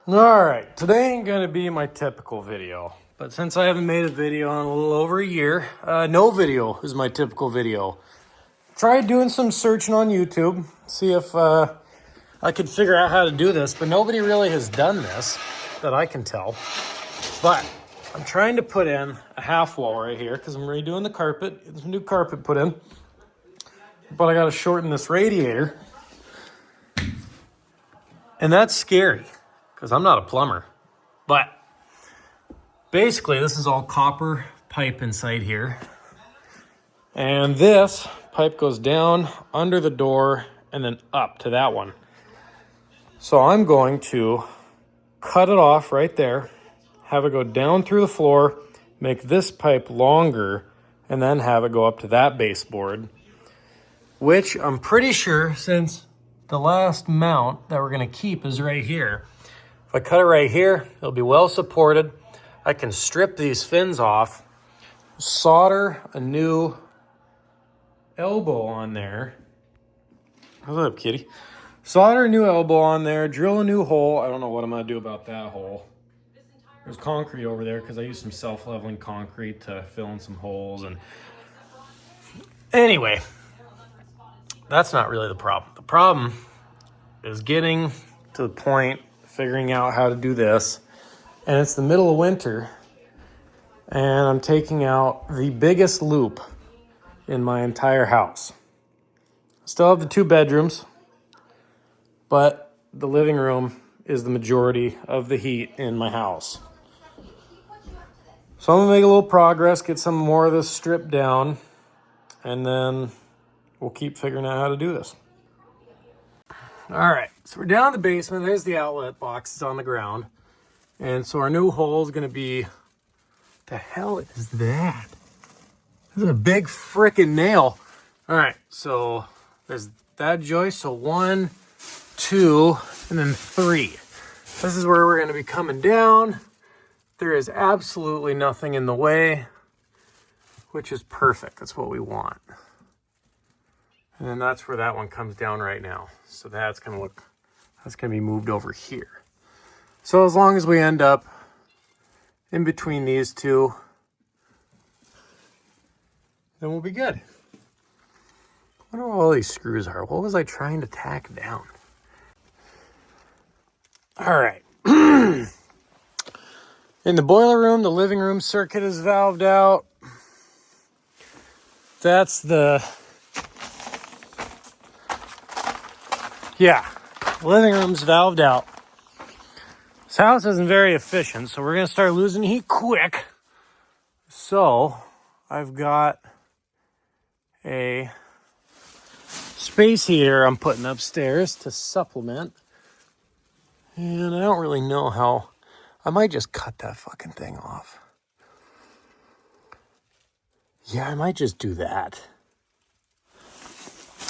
Alright, today ain't gonna be my typical video. But since I haven't made a video in a little over a year, no video is my typical video. Tried doing some searching on YouTube, see if I could figure out how to do this, but nobody really has done this that I can tell. But I'm trying to put in a half wall right here because I'm redoing the carpet. There's a new carpet put in. But I gotta shorten this radiator. And that's scary because I'm not a plumber. But basically, this is all copper pipe inside here. And this pipe goes down under the door and then up to that one. So I'm going to cut it off right there, have it go down through the floor, make this pipe longer, and then have it go up to that baseboard, which I'm pretty sure, since the last mount that we're gonna keep is right here. If I cut it right here, it'll be well supported. I can strip these fins off, solder a new elbow on there. What's up, kitty? Solder a new elbow on there, drill a new hole. I don't know what I'm gonna do about that hole. There's concrete over there because I used some self-leveling concrete to fill in some holes. And anyway, that's not really the problem. The problem is getting to the point, figuring out how to do this. And it's the middle of winter, and I'm taking out the biggest loop in my entire house. Still have the 2 bedrooms, but the living room is the majority of the heat in my house. So I'm gonna make a little progress, get some more of this stripped down, and then we'll keep figuring out how to do this. All right, so we're down in the basement. There's the outlet box. It's on the ground. And so our new hole is gonna be, the hell is that? This is a big freaking nail. All right, so there's that joist. So 1, 2, and then 3. This is where we're gonna be coming down. There is absolutely nothing in the way, which is perfect. That's what we want. And then that's where that one comes down right now. So that's gonna be moved over here. So as long as we end up in between these two, then we'll be good. I wonder what all these screws are. What was I trying to tack down? All right. In the boiler room, the living room circuit is valved out. That's the, yeah, living room's valved out. This house isn't very efficient, so we're gonna start losing heat quick. So I've got a space heater I'm putting upstairs to supplement. And I don't really know how. I might just cut that fucking thing off. Yeah, I might just do that.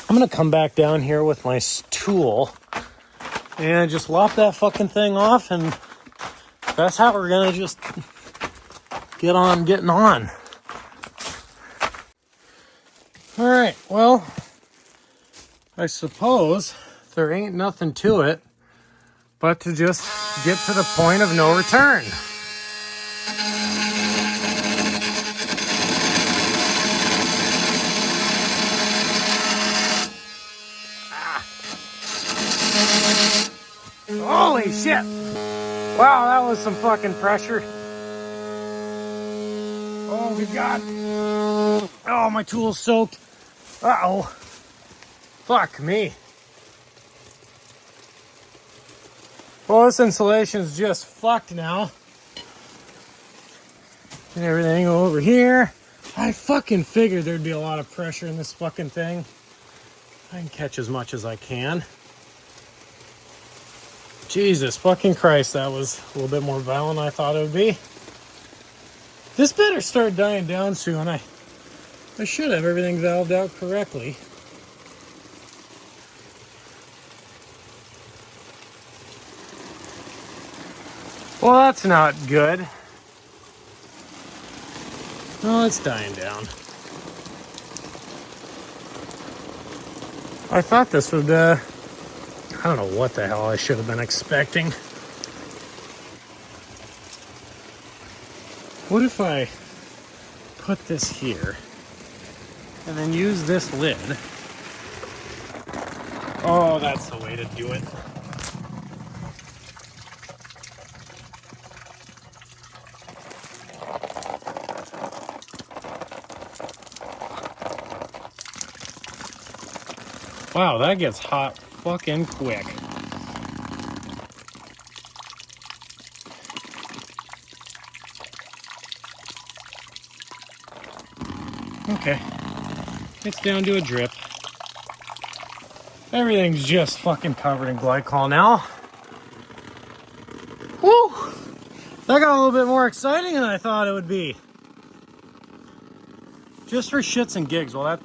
I'm gonna come back down here with my tool and just lop that fucking thing off, and that's how we're gonna just get on getting on. All right, well, I suppose there ain't nothing to it but to just get to the point of no return. Holy shit! Wow, that was some fucking pressure. Oh, good God. Oh, my tool's soaked. Uh-oh. Fuck me. Well, this insulation's just fucked now. And everything over here. I fucking figured there'd be a lot of pressure in this fucking thing. I can catch as much as I can. Jesus fucking Christ, that was a little bit more violent than I thought it would be. This better start dying down soon. I should have everything valved out correctly. Well, that's not good. Oh, it's dying down. I thought this would, I don't know what the hell I should have been expecting. What if I put this here and then use this lid? Oh, that's the way to do it. Wow, that gets hot fucking quick. Okay, it's down to a drip. Everything's just fucking covered in glycol now. Woo! That got a little bit more exciting than I thought it would be. Just for shits and gigs. Well,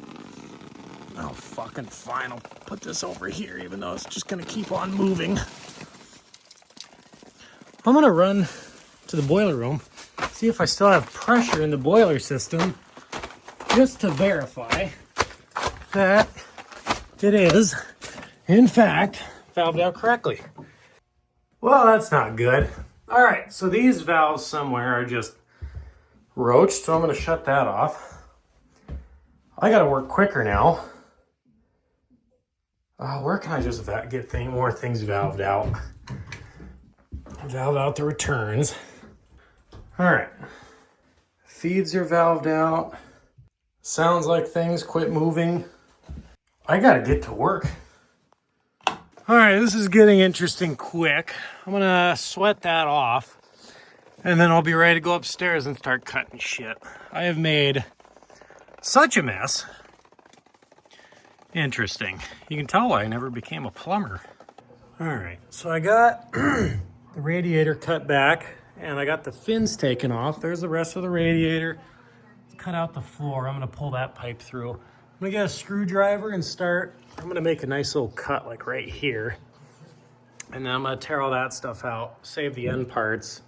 oh, fucking fine. I'll put this over here, even though it's just gonna keep on moving. I'm gonna run to the boiler room, see if I still have pressure in the boiler system, just to verify that it is, in fact, valved out correctly. Well, that's not good. All right, so these valves somewhere are just roached, so I'm gonna shut that off. I gotta work quicker now. Where can I just get more things valved out? Valve out the returns. All right, feeds are valved out. Sounds like things quit moving. I gotta get to work. All right, this is getting interesting quick. I'm gonna sweat that off and then I'll be ready to go upstairs and start cutting shit. I have made such a mess. Interesting. You can tell why I never became a plumber. All right, so I got the radiator cut back and I got the fins taken off. There's the rest of the radiator. Cut out the floor. I'm gonna pull that pipe through. I'm gonna get a screwdriver and I'm gonna make a nice little cut like right here. And then I'm gonna tear all that stuff out, save the end parts.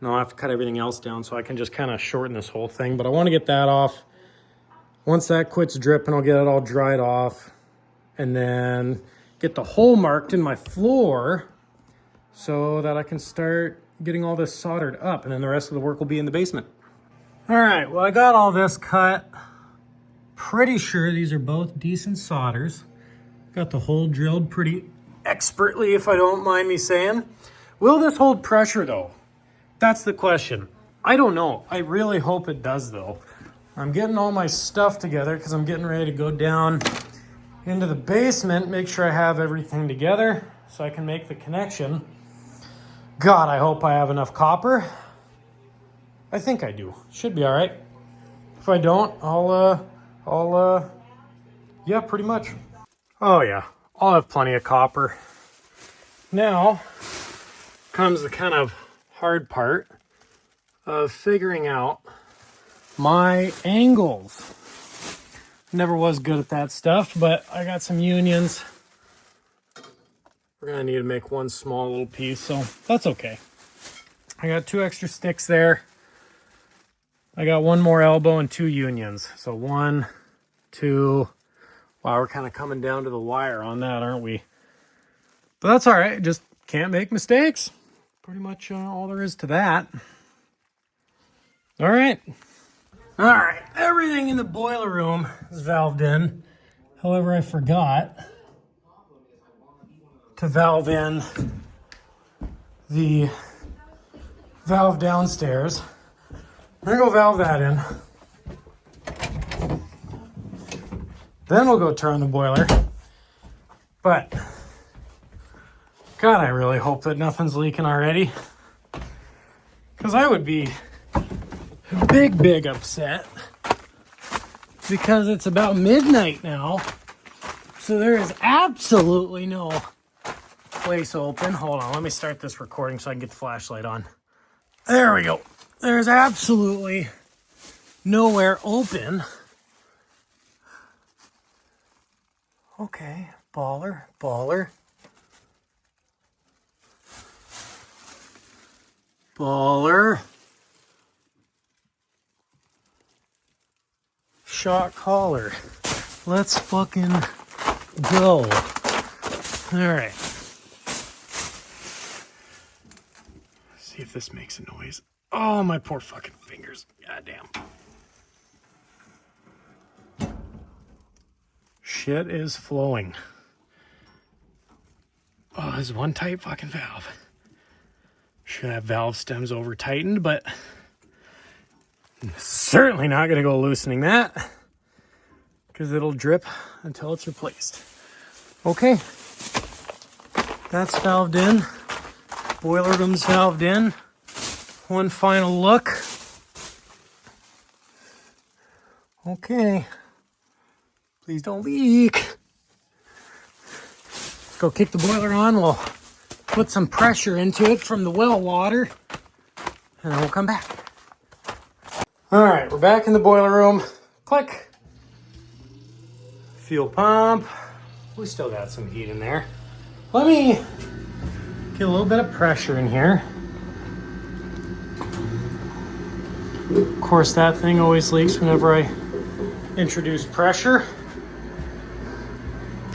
And I'll have to cut everything else down so I can just kind of shorten this whole thing. But I wanna get that off. Once that quits dripping, I'll get it all dried off and then get the hole marked in my floor so that I can start getting all this soldered up, and then the rest of the work will be in the basement. All right, well, I got all this cut. Pretty sure these are both decent solders. Got the hole drilled pretty expertly, if I don't mind me saying. Will this hold pressure though? That's the question. I don't know. I really hope it does though. I'm getting all my stuff together because I'm getting ready to go down into the basement, make sure I have everything together so I can make the connection. God, I hope I have enough copper. I think I do. Should be all right. If I don't, yeah, pretty much. Oh yeah, I'll have plenty of copper. Now comes the kind of hard part of figuring out my angles. Never was good at that stuff, but I got some unions. We're gonna need to make one small little piece, so that's okay. I got 2 extra sticks there. I got 1 more elbow and 2 unions. So 1, 2. Wow, we're kind of coming down to the wire on that, aren't we? But that's all right. Just can't make mistakes. Pretty much all there is to that. All right. All right. Everything in the boiler room is valved in. However, I forgot to valve in the valve downstairs. I'm gonna go valve that in. Then we'll go turn the boiler. But, God, I really hope that nothing's leaking already. Because I would be big upset. Because it's about midnight now. So there is absolutely no place open. Hold on, let me start this recording so I can get the flashlight on. There we go. There's absolutely nowhere open. Okay, baller. Shot caller. Let's fucking go. All right. See if this makes a noise. Oh, my poor fucking fingers. Goddamn. Shit is flowing. Oh, there's one tight fucking valve. Should have valve stems over tightened, but I'm certainly not gonna go loosening that because it'll drip until it's replaced. Okay, that's valved in. Boiler room's valved in. One final look. Okay, please don't leak. Let's go kick the boiler on. We'll put some pressure into it from the well water, and then we'll come back. All right, we're back in the boiler room. Click. Fuel pump. We still got some heat in there. Let me get a little bit of pressure in here. Of course, that thing always leaks whenever I introduce pressure.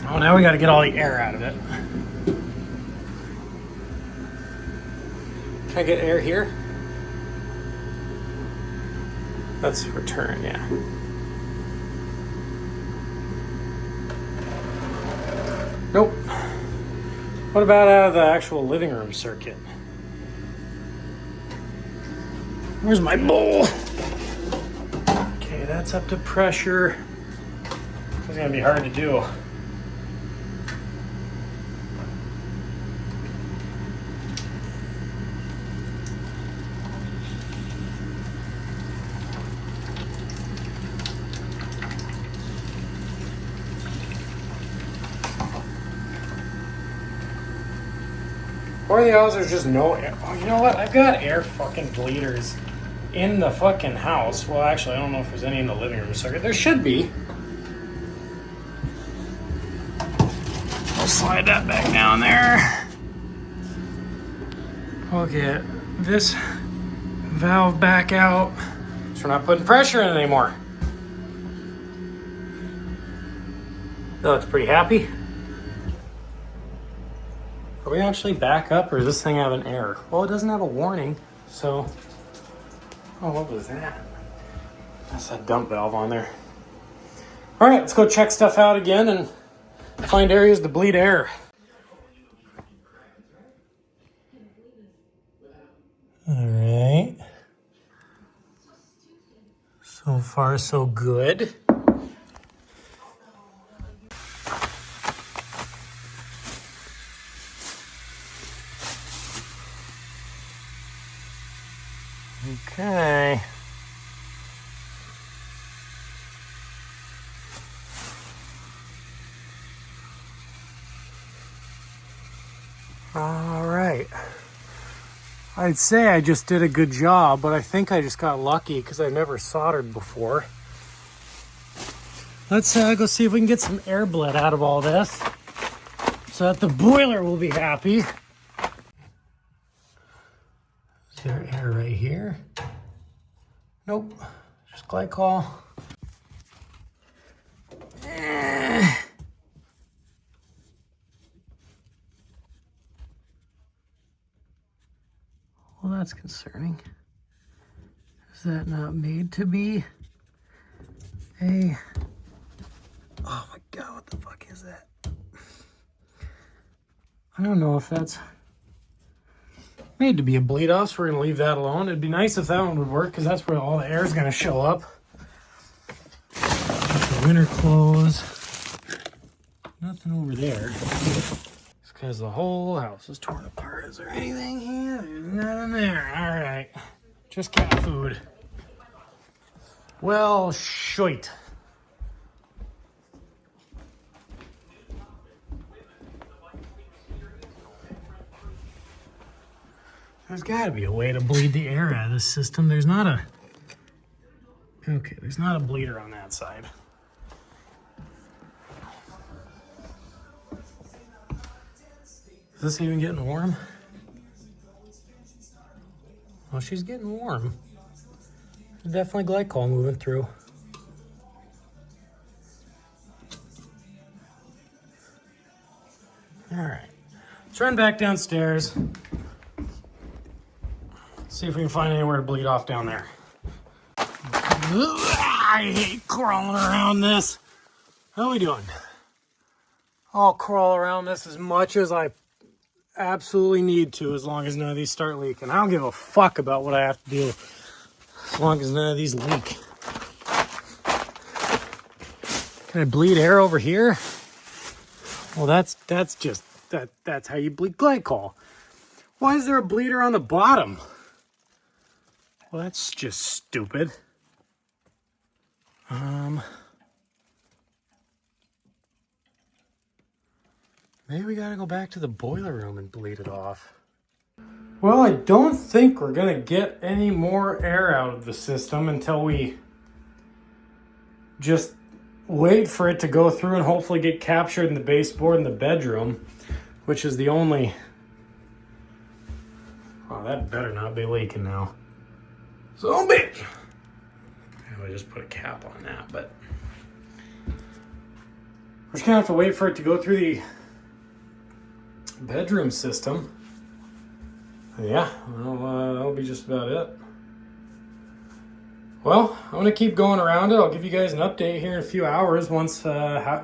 Oh, now we got to get all the air out of it. Can I get air here? That's return, yeah. Nope. What about out of the actual living room circuit? Where's my bowl? Okay, that's up to pressure. It's gonna be hard to do. Or the odds there's just no air. Oh, you know what? I've got air fucking bleeders in the fucking house. Well, actually, I don't know if there's any in the living room circuit. There should be. I'll slide that back down there. Okay, this valve back out. So we're not putting pressure in it anymore. That looks pretty happy. Are we actually back up, or does this thing have an error? Well, it doesn't have a warning, so... Oh, what was that? That's that dump valve on there. All right, let's go check stuff out again and find areas to bleed air. All right. So far, so good. Okay. All right. I'd say I just did a good job, but I think I just got lucky because I've never soldered before. Let's go see if we can get some air bled out of all this so that the boiler will be happy. Is there air right here? Nope, just glycol. Well, that's concerning. Is that not made to be a... Oh my God, what the fuck is that? I don't know if that's made to be a bleed off, so we're gonna leave that alone. It'd be nice if that one would work, because that's where all the air is gonna show up. The winter clothes. Nothing over there. It's because the whole house is torn apart. Is there anything here? There's nothing there. All right. Just cat food. Well, shite. There's got to be a way to bleed the air out of this system. There's not a... Okay, there's not a bleeder on that side. Is this even getting warm? Well, she's getting warm. There's definitely glycol moving through. All right, let's run back downstairs. See if we can find anywhere to bleed off down there. I hate crawling around this. How are we doing? I'll crawl around this as much as I absolutely need to, as long as none of these start leaking. I don't give a fuck about what I have to do, as long as none of these leak. Can I bleed air over here? Well, that's how you bleed glycol. Why is there a bleeder on the bottom? Well, that's just stupid. Maybe we gotta go back to the boiler room and bleed it off. Well, I don't think we're gonna get any more air out of the system until we just wait for it to go through and hopefully get captured in the baseboard in the bedroom, which is the only... Oh, that better not be leaking now. So bitch! I just put a cap on that, but we're just gonna have to wait for it to go through the bedroom system. Yeah, well, that'll be just about it. Well, I'm gonna keep going around it. I'll give you guys an update here in a few hours once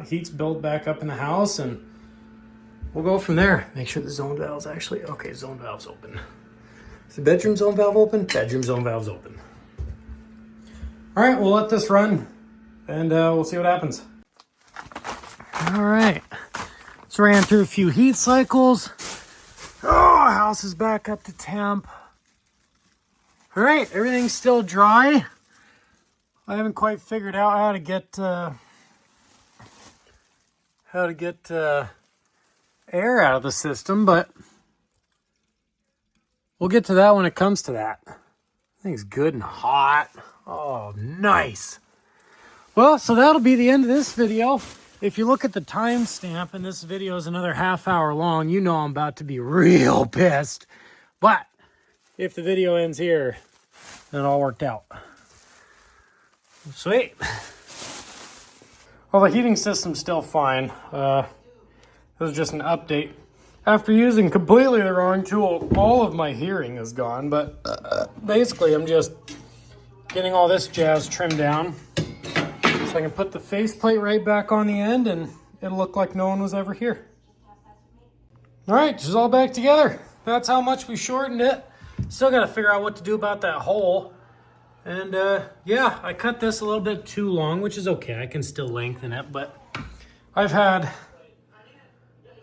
heat's built back up in the house, and we'll go from there. Make sure the zone valve's actually okay. Zone valve's open. Is the bedroom zone valve open? Bedroom zone valve's open. All right, we'll let this run, and we'll see what happens. All right, so ran through a few heat cycles. Oh, house is back up to temp. All right, everything's still dry. I haven't quite figured out how to get air out of the system, but we'll get to that when it comes to that. Thing's good and hot. Oh, nice. Well, so that'll be the end of this video. If you look at the timestamp and this video is another half hour long, you know I'm about to be real pissed. But if the video ends here, then it all worked out. Sweet. Well, the heating system's still fine. This was just an update. After using completely the wrong tool, all of my hearing is gone, but basically I'm just getting all this jazz trimmed down so I can put the faceplate right back on the end and it'll look like no one was ever here. All right, it's all back together. That's how much we shortened it. Still got to figure out what to do about that hole. And yeah, I cut this a little bit too long, which is okay. I can still lengthen it, but I've had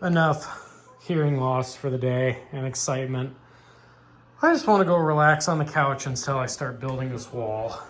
enough hearing loss for the day and excitement. I just want to go relax on the couch until I start building this wall.